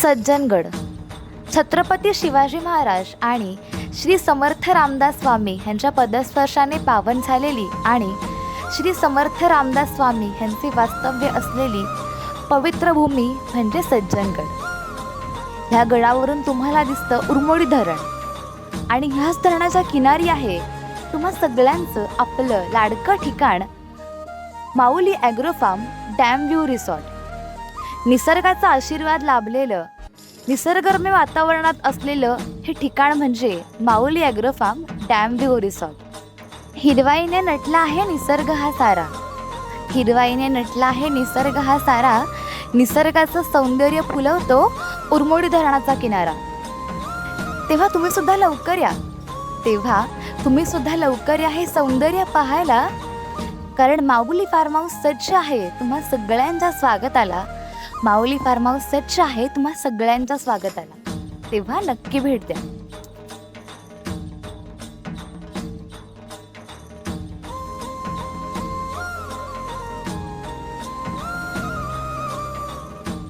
सज्जनगड छत्रपती शिवाजी महाराज आणि श्री समर्थ रामदास स्वामी यांच्या पदस्पर्शाने पावन झालेली आणि श्री समर्थ रामदास स्वामी यांचे वास्तव्य असलेली पवित्र भूमी म्हणजे सज्जनगड. ह्या गडावरून तुम्हाला दिसतं उरमोडी धरण आणि ह्याच धरणाच्या किनारी आहे तुम्हा सगळ्यांचं आपलं लाडकं ठिकाण Mauli agro farm dam view resort. निसर्गाचा आशीर्वाद लाभलेलं निसर्गरम्य वातावरणात असलेलं हे ठिकाण म्हणजे Mauli agro farm dam view resort. हिरवाईने नटला आहे निसर्ग हा सारा, हिरवाईने नटला आहे निसर्ग हा सारा, निसर्गाचं सौंदर्य फुलवतो उरमोडी धरणाचा किनारा. तेव्हा तुम्ही सुद्धा लवकर या हे सौंदर्य पाहायला, कारण माऊली फार्म हाऊस सज्ज आहे तुम्हा सगळ्यांच्या स्वागताला. माऊली फार्म हाऊस सज्ज आहे तुम्हा सगळ्यांच्या स्वागताला. तेव्हा नक्की भेट द्या.